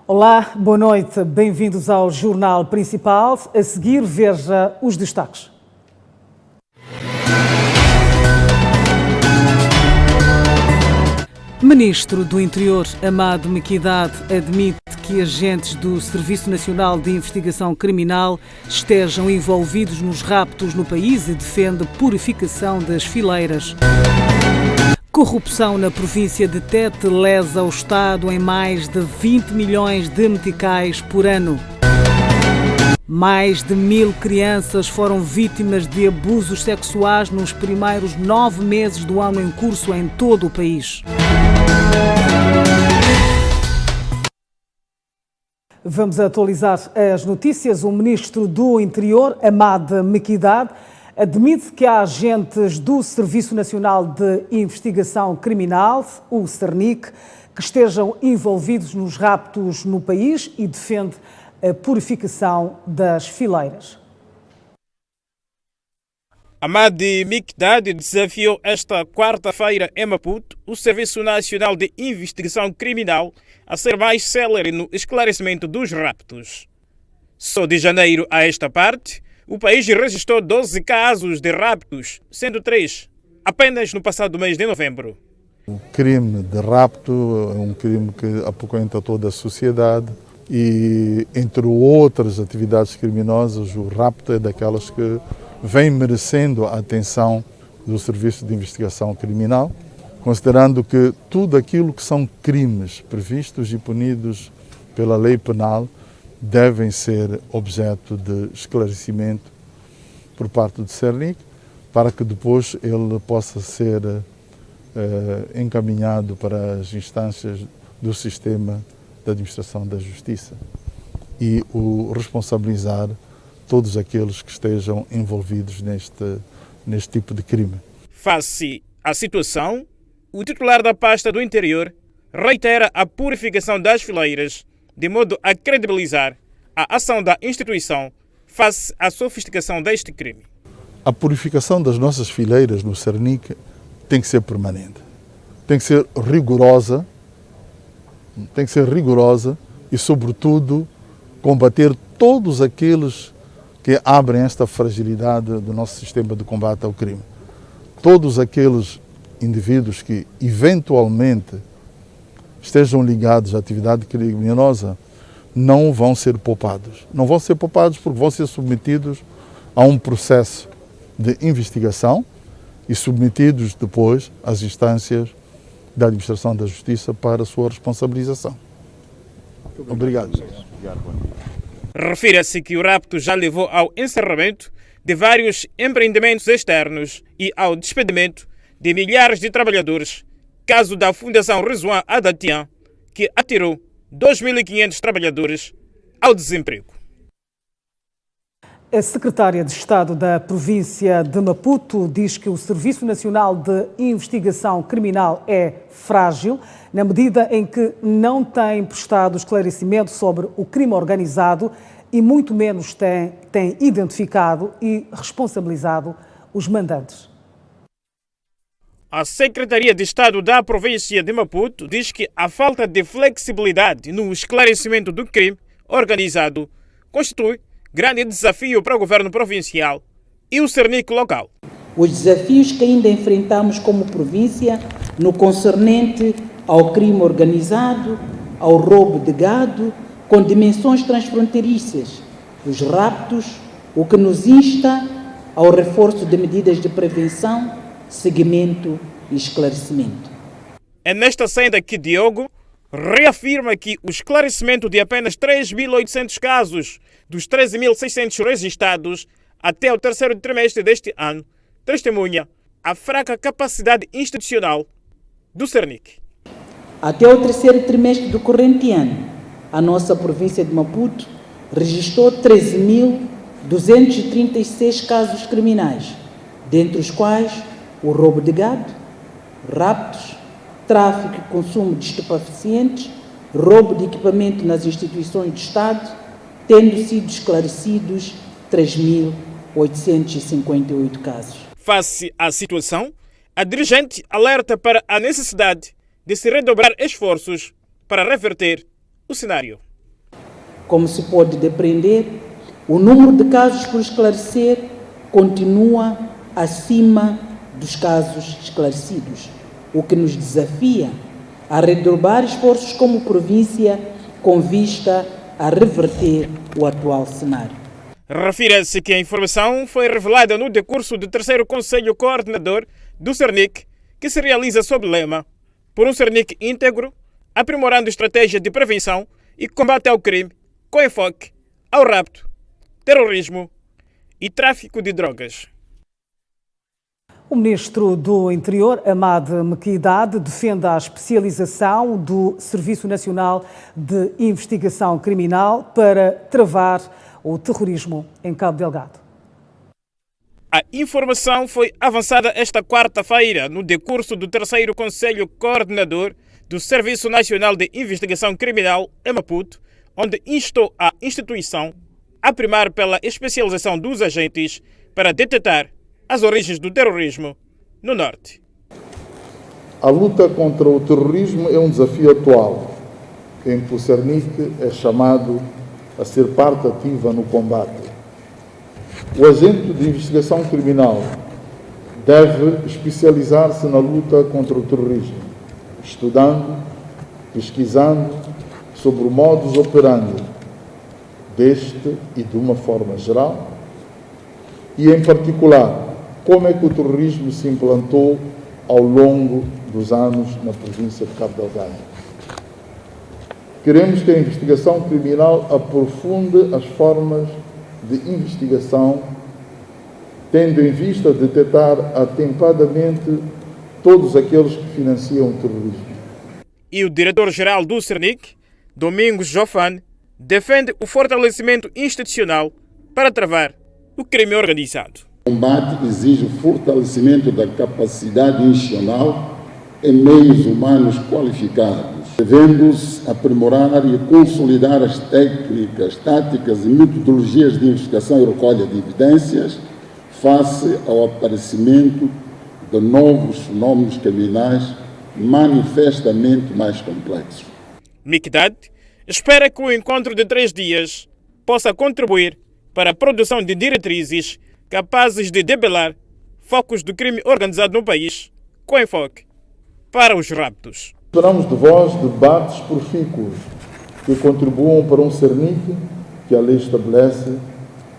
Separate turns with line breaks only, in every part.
Olá, boa noite, bem-vindos ao Jornal Principal. A seguir, veja os destaques. Ministro do Interior, Amado Mequidade, admite que agentes do Serviço Nacional de Investigação Criminal estejam envolvidos nos raptos no país e defende purificação das fileiras. Corrupção na província de Tete lesa o Estado em mais de 20 milhões de meticais por ano. Mais de 1000 crianças foram vítimas de abusos sexuais nos primeiros 9 meses do ano em curso em todo o país. Vamos atualizar as notícias. O Ministro do Interior, Amado Mequidade, admite que há agentes do Serviço Nacional de Investigação Criminal, o SERNIC, que estejam envolvidos nos raptos no país e defende a purificação das fileiras.
Amado Mequidade desafiou esta quarta-feira em Maputo o Serviço Nacional de Investigação Criminal a ser mais célere no esclarecimento dos raptos. Só de janeiro a esta parte, o país registrou 12 casos de raptos, sendo 3 apenas no passado mês de novembro.
O crime de rapto é um crime que apoquenta toda a sociedade e, entre outras atividades criminosas, o rapto é daquelas que vem merecendo a atenção do Serviço de Investigação Criminal, considerando que tudo aquilo que são crimes previstos e punidos pela lei penal devem ser objeto de esclarecimento por parte do SERNIC, para que depois ele possa ser encaminhado para as instâncias do sistema da administração da justiça e o responsabilizar todos aqueles que estejam envolvidos neste tipo de crime.
Face à situação, o titular da pasta do Interior reitera a purificação das fileiras, de modo a credibilizar a ação da instituição face à sofisticação deste crime.
A purificação das nossas fileiras no SERNIC tem que ser permanente, tem que ser rigorosa e, sobretudo, combater todos aqueles que abrem esta fragilidade do nosso sistema de combate ao crime. Todos aqueles indivíduos que, eventualmente, estejam ligados à atividade criminosa não vão ser poupados. Não vão ser poupados porque vão ser submetidos a um processo de investigação e submetidos depois às instâncias da administração da justiça para a sua responsabilização. Obrigado.
Refira-se que o rapto já levou ao encerramento de vários empreendimentos externos e ao despedimento de milhares de trabalhadores, caso da Fundação Rezuan Adatian, que atirou 2.500 trabalhadores ao desemprego.
A secretária de Estado da província de Maputo diz que o Serviço Nacional de Investigação Criminal é frágil, na medida em que não tem prestado esclarecimento sobre o crime organizado e muito menos tem identificado e responsabilizado os mandantes.
A Secretaria de Estado da província de Maputo diz que a falta de flexibilidade no esclarecimento do crime organizado constitui grande desafio para o governo provincial e o SERNIC local.
Os desafios que ainda enfrentamos como província no concernente ao crime organizado, ao roubo de gado, com dimensões transfronteiriças, os raptos, o que nos insta ao reforço de medidas de prevenção, seguimento e esclarecimento.
É nesta senda que Diogo reafirma que o esclarecimento de apenas 3.800 casos dos 13.600 registrados até o terceiro trimestre deste ano testemunha a fraca capacidade institucional do SERNIC.
Até o terceiro trimestre do corrente ano, a nossa província de Maputo registrou 13.236 casos criminais, dentre os quais o roubo de gado, raptos, tráfico e consumo de estupefacientes, roubo de equipamento nas instituições do Estado, tendo sido esclarecidos 3.858 casos.
Face à situação, a dirigente alerta para a necessidade de se redobrar esforços para reverter o cenário.
Como se pode depreender, o número de casos por esclarecer continua acima dos casos esclarecidos, o que nos desafia a redobrar esforços como província com vista a reverter o atual cenário.
Refere-se que a informação foi revelada no decurso do terceiro Conselho Coordenador do CERNIC, que se realiza sob o lema por um CERNIC íntegro, aprimorando estratégias de prevenção e combate ao crime, com enfoque ao rapto, terrorismo e tráfico de drogas.
O ministro do Interior, Hamad Mekdad, defende a especialização do Serviço Nacional de Investigação Criminal para travar o terrorismo em Cabo Delgado.
A informação foi avançada esta quarta-feira no decurso do terceiro Conselho Coordenador do Serviço Nacional de Investigação Criminal, em Maputo, onde instou a instituição a primar pela especialização dos agentes para detectar as origens do terrorismo no Norte.
A luta contra o terrorismo é um desafio atual, em que o CERNIC é chamado a ser parte ativa no combate. O agente de investigação criminal deve especializar-se na luta contra o terrorismo, estudando, pesquisando sobre o modus operandi deste e de uma forma geral, e em particular, como é que o terrorismo se implantou ao longo dos anos na província de Cabo Delgado. Queremos que a investigação criminal aprofunde as formas de investigação, tendo em vista detectar atempadamente todos aqueles que financiam o terrorismo.
E o diretor-geral do CERNIC, Domingos Jofane, defende o fortalecimento institucional para travar o crime organizado.
O combate exige o fortalecimento da capacidade institucional em meios humanos qualificados, devendo-se aprimorar e consolidar as técnicas, táticas e metodologias de investigação e recolha de evidências face ao aparecimento de novos fenómenos criminais manifestamente mais complexos.
Mekdad espera que o encontro de 3 dias possa contribuir para a produção de diretrizes capazes de debelar focos do crime organizado no país, com enfoque para os raptos.
Esperamos de vós debates profícuos que contribuam para um CERNIC que a lei estabelece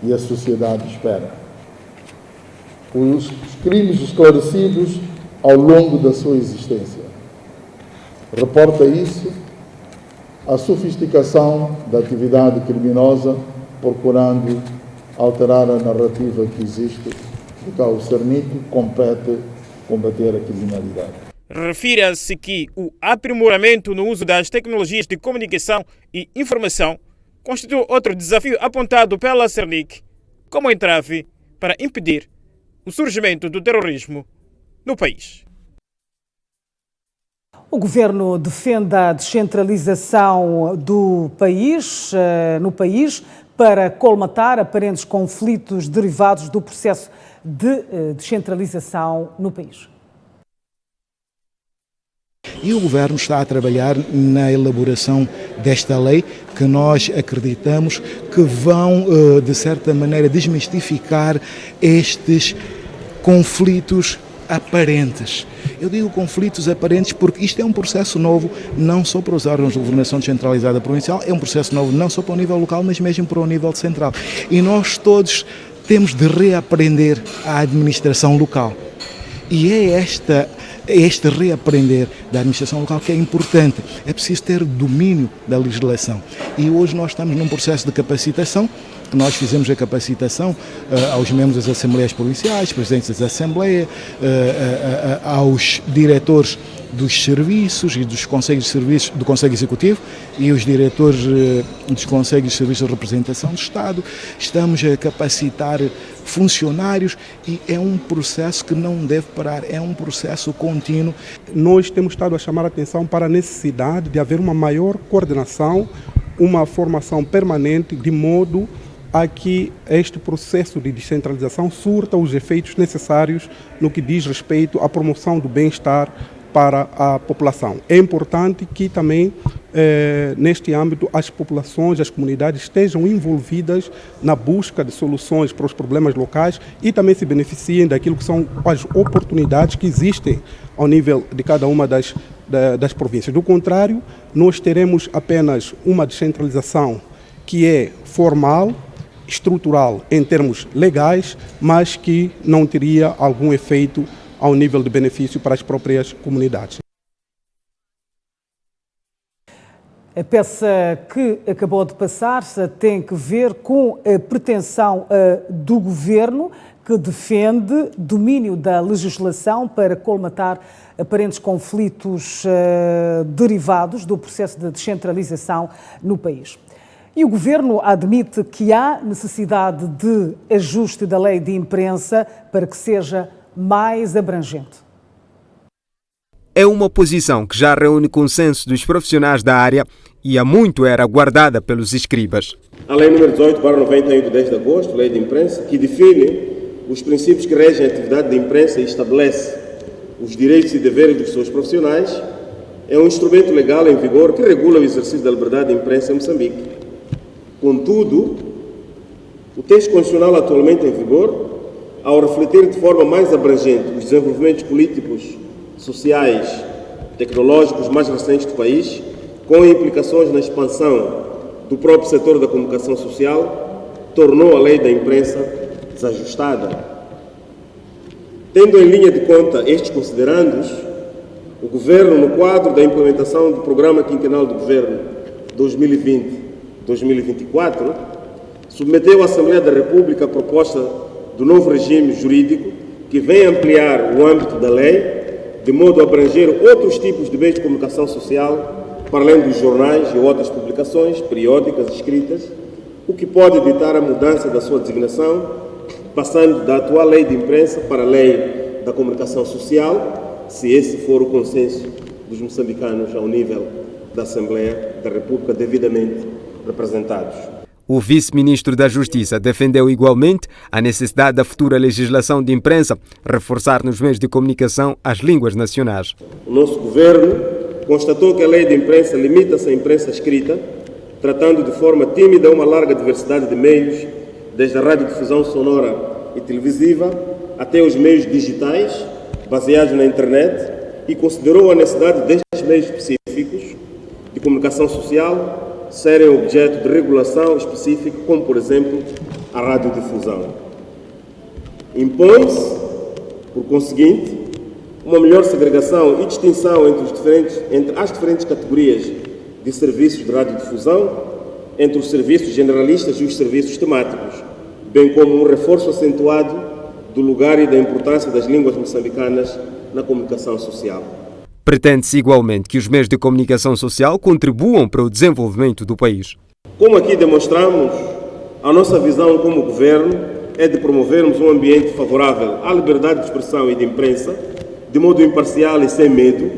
e a sociedade espera. Os crimes esclarecidos ao longo da sua existência. Reporta isso a sofisticação da atividade criminosa, procurando alterar a narrativa que existe, de que o CERNIC compete combater a criminalidade.
Refira-se que o aprimoramento no uso das tecnologias de comunicação e informação constitui outro desafio apontado pela CERNIC como entrave para impedir o surgimento do terrorismo no país.
O governo defende a descentralização do país, no país, para colmatar aparentes conflitos derivados do processo de descentralização no país.
E o Governo está a trabalhar na elaboração desta lei que nós acreditamos que vão, de certa maneira, desmistificar estes conflitos aparentes. Eu digo conflitos aparentes porque isto é um processo novo, não só para os órgãos de governação descentralizada provincial, é um processo novo não só para o nível local, mas mesmo para o nível central. E nós todos temos de reaprender a administração local. E é este reaprender da administração local que é importante. É preciso ter domínio da legislação. E hoje nós estamos num processo de capacitação. Nós fizemos a capacitação aos membros das Assembleias Provinciais, presidentes das Assembleias, aos diretores dos serviços e dos conselhos de serviços do Conselho Executivo e os diretores dos conselhos de serviços de representação do Estado. Estamos a capacitar funcionários e é um processo que não deve parar, é um processo contínuo.
Nós temos estado a chamar a atenção para a necessidade de haver uma maior coordenação, uma formação permanente, de modo a que este processo de descentralização surta os efeitos necessários no que diz respeito à promoção do bem-estar para a população. É importante que também neste âmbito, as populações, as comunidades estejam envolvidas na busca de soluções para os problemas locais e também se beneficiem daquilo que são as oportunidades que existem ao nível de cada uma das províncias. Do contrário, nós teremos apenas uma descentralização que é formal, estrutural em termos legais, mas que não teria algum efeito ao nível de benefício para as próprias comunidades.
A peça que acabou de passar tem que ver com a pretensão do governo, que defende domínio da legislação para colmatar aparentes conflitos derivados do processo de descentralização no país. E o governo admite que há necessidade de ajuste da lei de imprensa para que seja mais abrangente.
É uma posição que já reúne consenso dos profissionais da área e há muito era aguardada pelos escribas.
A Lei nº 18/91 de 10 de agosto, Lei de Imprensa, que define os princípios que regem a atividade de imprensa e estabelece os direitos e deveres dos seus profissionais, é um instrumento legal em vigor que regula o exercício da liberdade de imprensa em Moçambique. Contudo, o texto constitucional atualmente em vigor, ao refletir de forma mais abrangente os desenvolvimentos políticos, sociais, tecnológicos mais recentes do país, com implicações na expansão do próprio setor da comunicação social, tornou a lei da imprensa desajustada. Tendo em linha de conta estes considerandos, o Governo, no quadro da implementação do Programa Quinquenal do Governo 2020-2024, submeteu à Assembleia da República a proposta do novo regime jurídico que vem ampliar o âmbito da lei de modo a abranger outros tipos de meios de comunicação social, para além dos jornais e outras publicações periódicas escritas, o que pode evitar a mudança da sua designação, passando da atual lei de imprensa para a lei da comunicação social, se esse for o consenso dos moçambicanos ao nível da Assembleia da República devidamente representados.
O vice-ministro da Justiça defendeu igualmente a necessidade da futura legislação de imprensa reforçar nos meios de comunicação as línguas nacionais.
O nosso governo constatou que a lei de imprensa limita-se à imprensa escrita, tratando de forma tímida uma larga diversidade de meios, desde a radiodifusão sonora e televisiva até os meios digitais, baseados na internet, e considerou a necessidade destes meios específicos de comunicação social serem objeto de regulação específica, como, por exemplo, a radiodifusão. Impõe-se, por conseguinte, uma melhor segregação e distinção entre as diferentes categorias de serviços de radiodifusão, entre os serviços generalistas e os serviços temáticos, bem como um reforço acentuado do lugar e da importância das línguas moçambicanas na comunicação social.
Pretende-se igualmente que os meios de comunicação social contribuam para o desenvolvimento do país.
Como aqui demonstramos, a nossa visão como governo é de promovermos um ambiente favorável à liberdade de expressão e de imprensa, de modo imparcial e sem medo,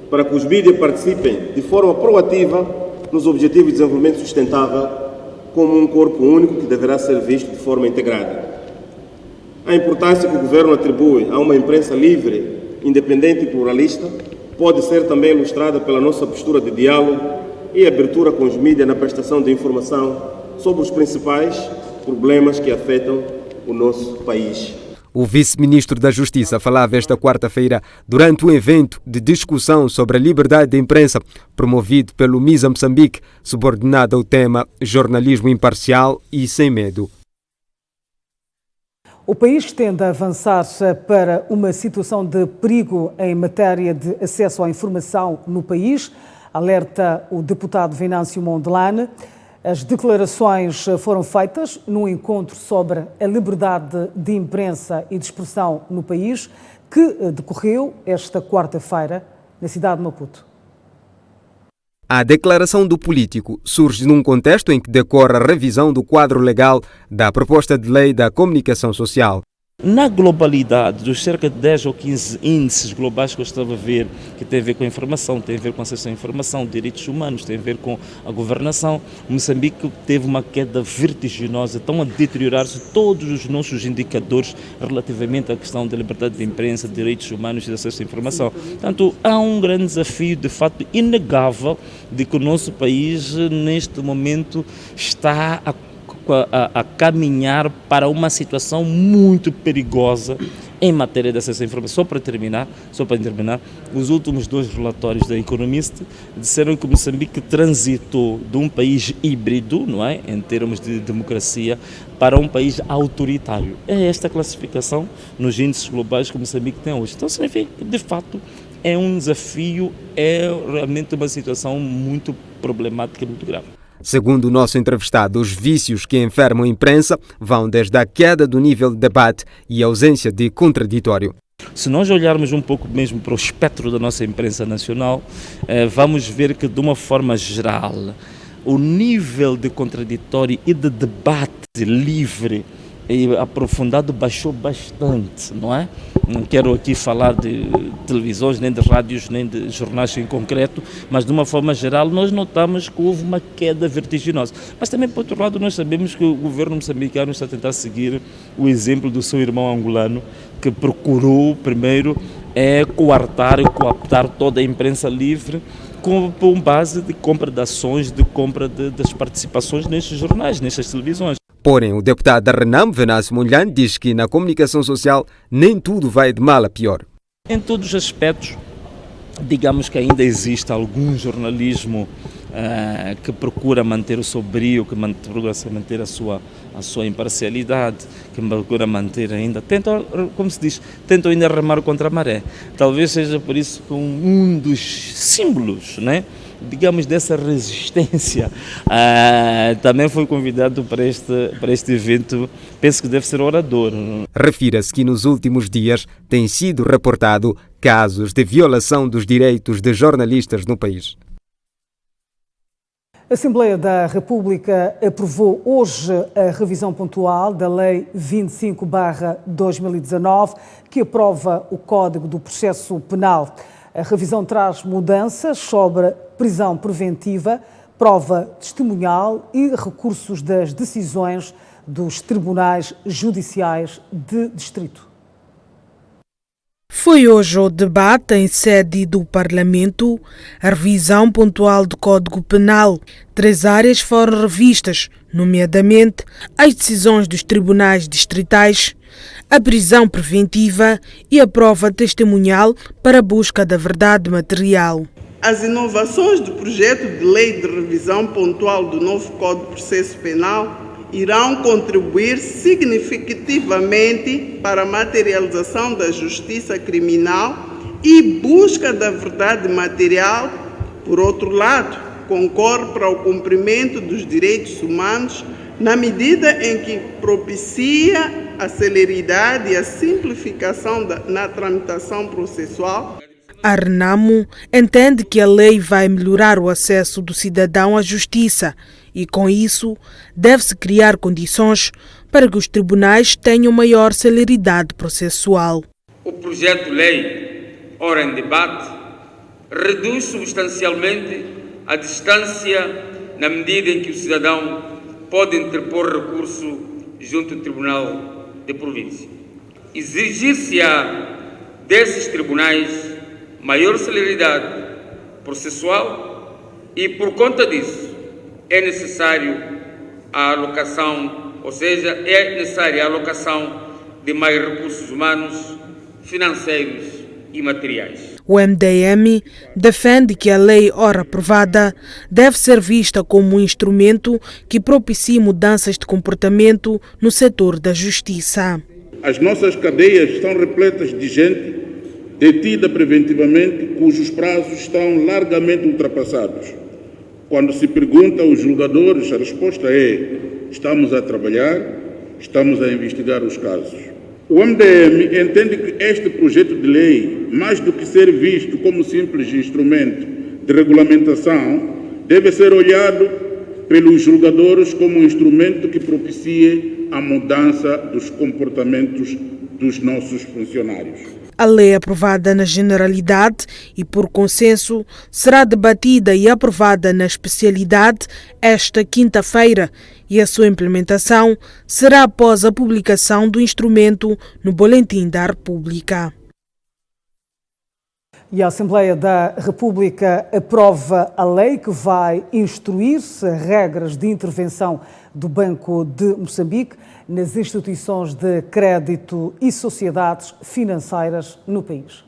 para que os mídias participem de forma proativa nos objetivos de desenvolvimento sustentável como um corpo único que deverá ser visto de forma integrada. A importância que o governo atribui a uma imprensa livre, independente e pluralista pode ser também ilustrada pela nossa postura de diálogo e abertura com os mídias na prestação de informação sobre os principais problemas que afetam o nosso país.
O vice-ministro da Justiça falava esta quarta-feira durante um evento de discussão sobre a liberdade de imprensa promovido pelo MISA Moçambique, subordinado ao tema jornalismo imparcial e sem medo.
O país tende a avançar para uma situação de perigo em matéria de acesso à informação no país, alerta o deputado Venâncio Mondelane. As declarações foram feitas num encontro sobre a liberdade de imprensa e de expressão no país, que decorreu esta quarta-feira na cidade de Maputo.
A declaração do político surge num contexto em que decorre a revisão do quadro legal da proposta de lei da comunicação social.
Na globalidade, dos cerca de 10 ou 15 índices globais que eu estava a ver, que tem a ver com a informação, tem a ver com acesso à informação, direitos humanos, tem a ver com a governação, Moçambique teve uma queda vertiginosa, estão a deteriorar-se todos os nossos indicadores relativamente à questão da liberdade de imprensa, direitos humanos e de acesso à informação. Portanto, há um grande desafio, de facto, inegável, de que o nosso país, neste momento, está a caminhar para uma situação muito perigosa em matéria de acesso à informação. Só para terminar, os últimos 2 relatórios da Economist disseram que Moçambique transitou de um país híbrido, não é, em termos de democracia, para um país autoritário. É esta classificação nos índices globais que Moçambique tem hoje. Então, significa que, de fato, é um desafio, é realmente uma situação muito problemática e muito grave.
Segundo o nosso entrevistado, os vícios que enfermam a imprensa vão desde a queda do nível de debate e a ausência de contraditório.
Se nós olharmos um pouco mesmo para o espectro da nossa imprensa nacional, vamos ver que, de uma forma geral, o nível de contraditório e de debate livre e aprofundado baixou bastante, não é? Não quero aqui falar de televisões, nem de rádios, nem de jornais em concreto, mas de uma forma geral nós notamos que houve uma queda vertiginosa. Mas também, por outro lado, nós sabemos que o governo moçambicano está a tentar seguir o exemplo do seu irmão angolano, que procurou primeiro coartar e coaptar toda a imprensa livre com base de compra de ações, de compra das participações nestes jornais, nestas televisões.
Porém, o deputado da Renam, Venâncio Munlhan, diz que na comunicação social nem tudo vai de mal a pior.
Em todos os aspectos, digamos que ainda existe algum jornalismo que procura manter o seu brio, que procura manter a sua imparcialidade, que procura manter ainda, tentam ainda remar contra a maré. Talvez seja por isso que um dos símbolos, né, digamos, dessa resistência, também foi convidado para este evento, penso que deve ser orador.
Refira-se que nos últimos dias têm sido reportados casos de violação dos direitos de jornalistas no país.
A Assembleia da República aprovou hoje a revisão pontual da Lei 25/2019, que aprova o Código do Processo Penal. A revisão traz mudanças sobre prisão preventiva, prova testemunhal e recursos das decisões dos tribunais judiciais de distrito.
Foi hoje o debate em sede do Parlamento, a revisão pontual do Código Penal. 3 áreas foram revistas, nomeadamente as decisões dos tribunais distritais, a prisão preventiva e a prova testemunhal para a busca da verdade material.
As inovações do projeto de lei de revisão pontual do novo Código de Processo Penal irão contribuir significativamente para a materialização da justiça criminal e busca da verdade material. Por outro lado, concorre para o cumprimento dos direitos humanos na medida em que propicia a celeridade e a simplificação na tramitação processual.
A Renamo entende que a lei vai melhorar o acesso do cidadão à justiça e, com isso, deve-se criar condições para que os tribunais tenham maior celeridade processual.
O projeto de lei, ora em debate, reduz substancialmente a distância na medida em que o cidadão pode interpor recurso junto ao Tribunal de Província. Exigir-se-á desses tribunais maior celeridade processual e, por conta disso, é necessário a alocação, de mais recursos humanos, financeiros e materiais.
O MDM defende que a lei, ora aprovada, deve ser vista como um instrumento que propicie mudanças de comportamento no setor da justiça.
As nossas cadeias estão repletas de gente detida preventivamente, cujos prazos estão largamente ultrapassados. Quando se pergunta aos julgadores, a resposta é: estamos a trabalhar, estamos a investigar os casos. O MDM entende que este projeto de lei, mais do que ser visto como simples instrumento de regulamentação, deve ser olhado pelos julgadores como um instrumento que propicie a mudança dos comportamentos dos nossos funcionários.
A lei aprovada na generalidade e por consenso será debatida e aprovada na especialidade esta quinta-feira e a sua implementação será após a publicação do instrumento no Boletim da República.
E a Assembleia da República aprova a lei que vai instruir regras de intervenção do Banco de Moçambique nas instituições de crédito e sociedades financeiras no país.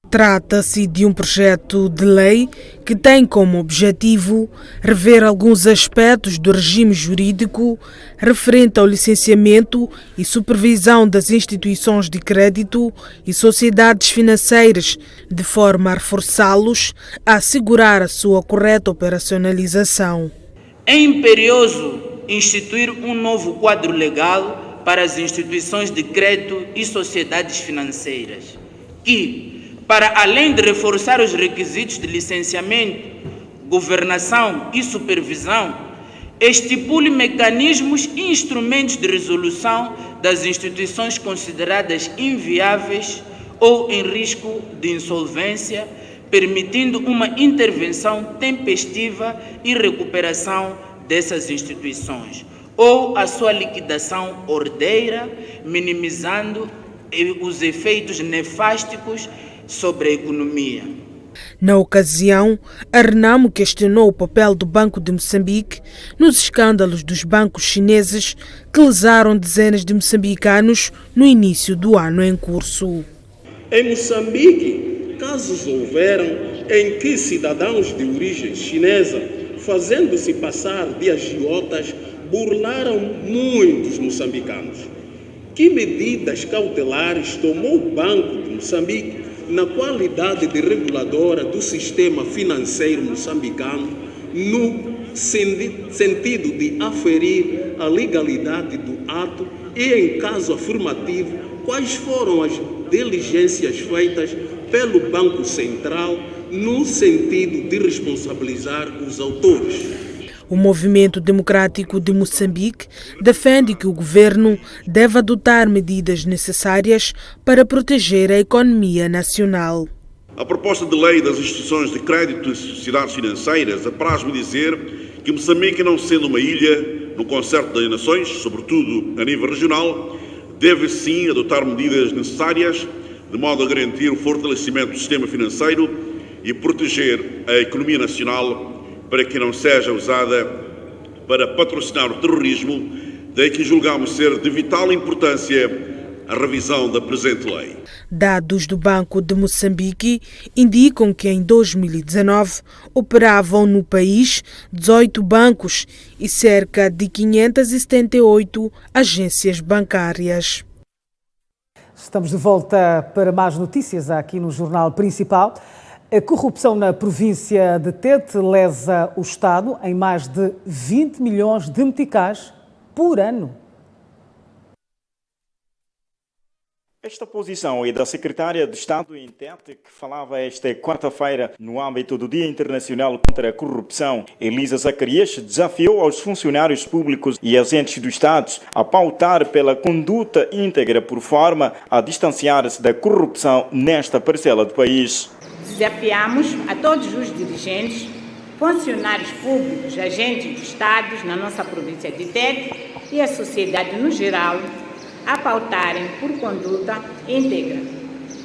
Trata-se de um projeto de lei que tem como objetivo rever alguns aspectos do regime jurídico referente ao licenciamento e supervisão das instituições de crédito e sociedades financeiras, de forma a reforçá-los, a assegurar a sua correta operacionalização.
É imperioso instituir um novo quadro legal para as instituições de crédito e sociedades financeiras, que, para além de reforçar os requisitos de licenciamento, governação e supervisão, estipule mecanismos e instrumentos de resolução das instituições consideradas inviáveis ou em risco de insolvência, permitindo uma intervenção tempestiva e recuperação dessas instituições, ou a sua liquidação ordeira, minimizando os efeitos nefásticos sobre a economia.
Na ocasião, a Renamo questionou o papel do Banco de Moçambique nos escândalos dos bancos chineses que lesaram dezenas de moçambicanos no início do ano em curso.
Em Moçambique, casos houveram em que cidadãos de origem chinesa, fazendo-se passar de agiotas, burlaram muitos moçambicanos. Que medidas cautelares tomou o Banco de Moçambique na qualidade de reguladora do sistema financeiro moçambicano, no sentido de aferir a legalidade do ato e, em caso afirmativo, quais foram as diligências feitas pelo Banco Central no sentido de responsabilizar os autores?
O Movimento Democrático de Moçambique defende que o governo deve adotar medidas necessárias para proteger a economia nacional.
A proposta de lei das instituições de crédito e sociedades financeiras apraz-me dizer que Moçambique, não sendo uma ilha no concerto das nações, sobretudo a nível regional, deve sim adotar medidas necessárias de modo a garantir o fortalecimento do sistema financeiro e proteger a economia nacional para que não seja usada para patrocinar o terrorismo, daí que julgamos ser de vital importância a revisão da presente lei.
Dados do Banco de Moçambique indicam que em 2019 operavam no país 18 bancos e cerca de 578 agências bancárias.
Estamos de volta para mais notícias aqui no Jornal Principal. A corrupção na província de Tete lesa o Estado em mais de 20 milhões de meticais por ano.
Esta posição é da secretária de Estado em Tete, que falava esta quarta-feira no âmbito do Dia Internacional contra a Corrupção. Elisa Zacarias desafiou aos funcionários públicos e agentes do Estado a pautar pela conduta íntegra por forma a distanciar-se da corrupção nesta parcela do país.
Desafiamos a todos os dirigentes, funcionários públicos, agentes do Estado na nossa província de Tete e a sociedade no geral a pautarem por conduta íntegra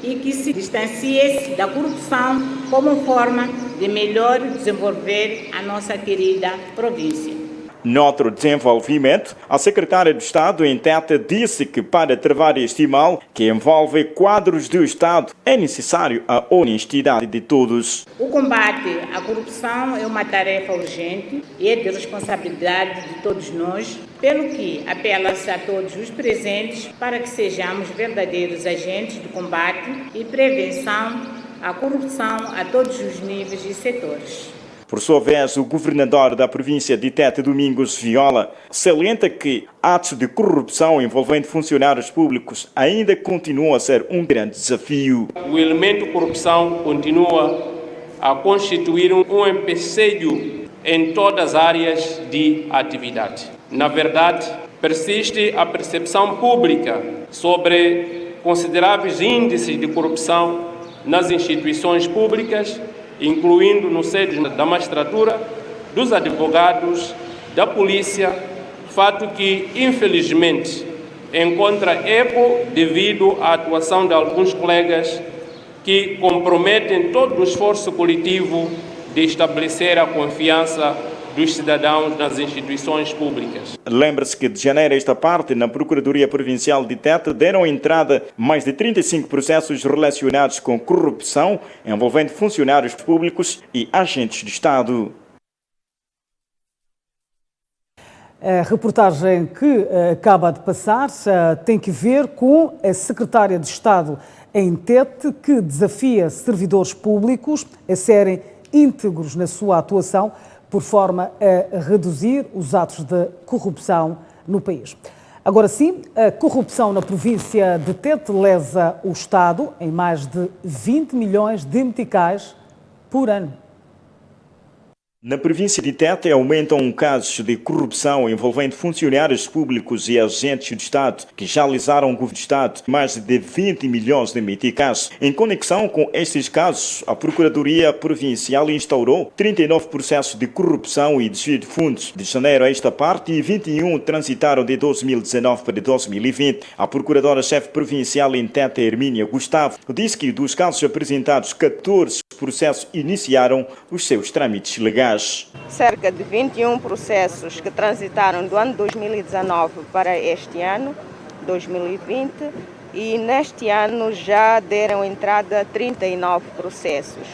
e que se distancie da corrupção como forma de melhor desenvolver a nossa querida província.
Noutro desenvolvimento, a secretária de Estado em Tete disse que para travar este mal, que envolve quadros do Estado, é necessário a honestidade de todos.
O combate à corrupção é uma tarefa urgente e é de responsabilidade de todos nós, pelo que apela-se a todos os presentes para que sejamos verdadeiros agentes de combate e prevenção à corrupção a todos os níveis e setores.
Por sua vez, o governador da província de Tete, Domingos Viola, salienta que atos de corrupção envolvendo funcionários públicos ainda continuam a ser um grande desafio.
O elemento corrupção continua a constituir um empecilho em todas as áreas de atividade. Na verdade, Persiste a percepção pública sobre consideráveis índices de corrupção nas instituições públicas, incluindo no seio da magistratura, dos advogados, da polícia, fato que, infelizmente, encontra eco devido à atuação de alguns colegas que comprometem todo o esforço coletivo de estabelecer a confiança dos cidadãos nas instituições públicas.
Lembra-se que de janeiro a esta parte, na Procuradoria Provincial de Tete, deram entrada mais de 35 processos relacionados com corrupção, envolvendo funcionários públicos e agentes de Estado.
A reportagem que acaba de passar tem que ver com a secretária de Estado em Tete, que desafia servidores públicos a serem íntegros na sua atuação, por forma a reduzir os atos de corrupção no país. Agora sim, a corrupção na província de Tete lesa o Estado em mais de 20 milhões de meticais por ano.
Na província de Tete aumentam casos de corrupção envolvendo funcionários públicos e agentes de Estado que já lisaram o governo de Estado mais de 20 milhões de meticais. Em conexão com estes casos, a Procuradoria Provincial instaurou 39 processos de corrupção e desvio de fundos de janeiro a esta parte e 21 transitaram de 2019 para 2020. A Procuradora-Chefe Provincial em Tete, Hermínia Gustavo, disse que dos casos apresentados, 14 processos iniciaram os seus trâmites legais.
Cerca de 21 processos que transitaram do ano 2019 para este ano, 2020, e neste ano já deram entrada a 39 processos.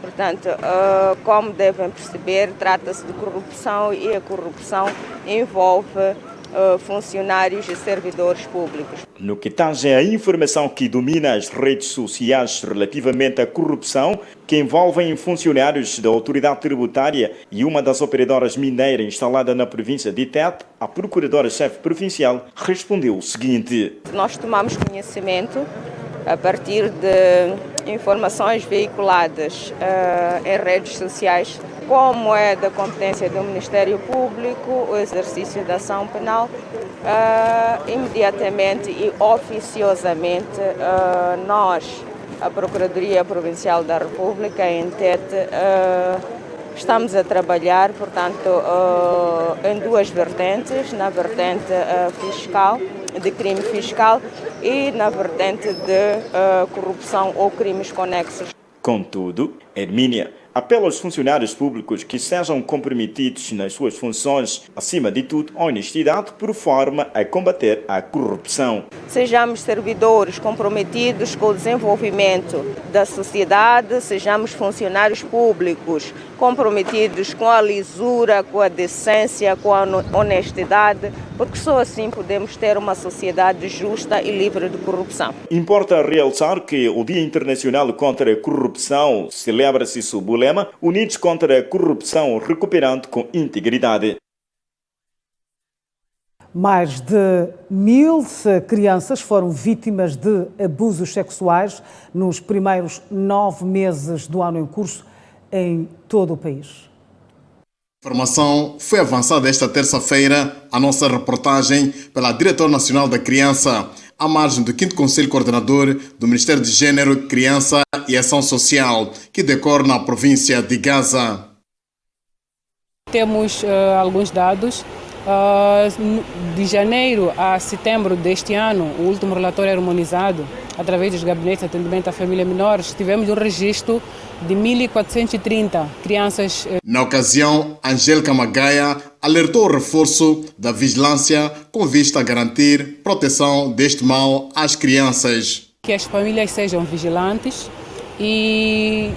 Portanto, como devem perceber, trata-se de corrupção e a corrupção envolve funcionários e servidores públicos.
No que tange a informação que domina as redes sociais relativamente à corrupção, que envolvem funcionários da autoridade tributária e uma das operadoras mineiras instalada na província de Tete, a Procuradora-Chefe Provincial respondeu o seguinte:
nós tomamos conhecimento a partir de informações veiculadas em redes sociais, como é da competência do Ministério Público, o exercício da ação penal, imediatamente e oficiosamente nós, a Procuradoria Provincial da República em Tete, estamos a trabalhar, portanto, em duas vertentes, na vertente fiscal, de crime fiscal e na vertente de corrupção ou crimes conexos.
Contudo, Hermínia apela aos funcionários públicos que sejam comprometidos nas suas funções, acima de tudo, a honestidade, por forma a combater a corrupção.
Sejamos servidores comprometidos com o desenvolvimento da sociedade, sejamos funcionários públicos comprometidos com a lisura, com a decência, com a honestidade, porque só assim podemos ter uma sociedade justa e livre de corrupção.
Importa realçar que o Dia Internacional contra a Corrupção celebra-se sob o lema Unidos contra a Corrupção, recuperando com integridade.
Mais de 1.000 crianças foram vítimas de abusos sexuais nos primeiros 9 meses do ano em curso em todo o país.
A informação foi avançada esta terça-feira, a nossa reportagem pela Diretora Nacional da Criança, à margem do 5º Conselho Coordenador do Ministério de Gênero, Criança e Ação Social, que decorre na província de Gaza.
Temos alguns dados. De janeiro a setembro deste ano, o último relatório harmonizado, através dos gabinetes de atendimento à família menores, tivemos um registro de 1.430 crianças.
Na ocasião, Angélica Magaia alertou o reforço da vigilância com vista a garantir proteção deste mal às crianças.
Que as famílias sejam vigilantes e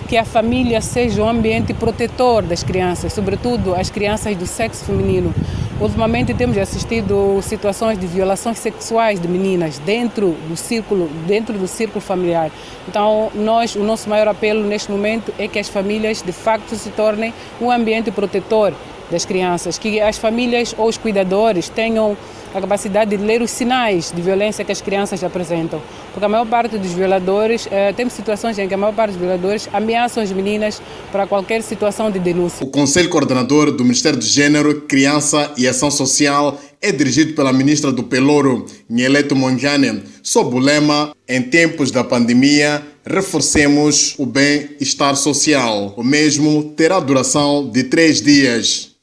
que a família seja um ambiente protetor das crianças, sobretudo as crianças do sexo feminino. Ultimamente temos assistido situações de violações sexuais de meninas dentro do círculo familiar. Então, o nosso maior apelo neste momento é que as famílias de facto se tornem um ambiente protetor das crianças, que as famílias ou os cuidadores tenham a capacidade de ler os sinais de violência que as crianças apresentam. Porque a maior parte dos violadores, temos situações em que a maior parte dos violadores ameaçam as meninas para qualquer situação de denúncia.
O Conselho Coordenador do Ministério de Gênero, Criança e Ação Social é dirigido pela ministra do Pelouro, Nheleto Monjane, sob o lema "Em tempos da pandemia, reforcemos o bem-estar social". O mesmo terá duração de 3 dias.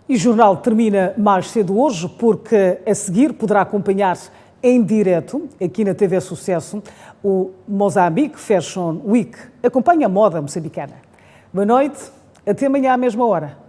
E o jornal termina mais cedo hoje, porque a seguir poderá acompanhar em direto, aqui na TV Sucesso, o Mozambique Fashion Week. Acompanha a moda moçambicana. Boa noite, até amanhã à mesma hora.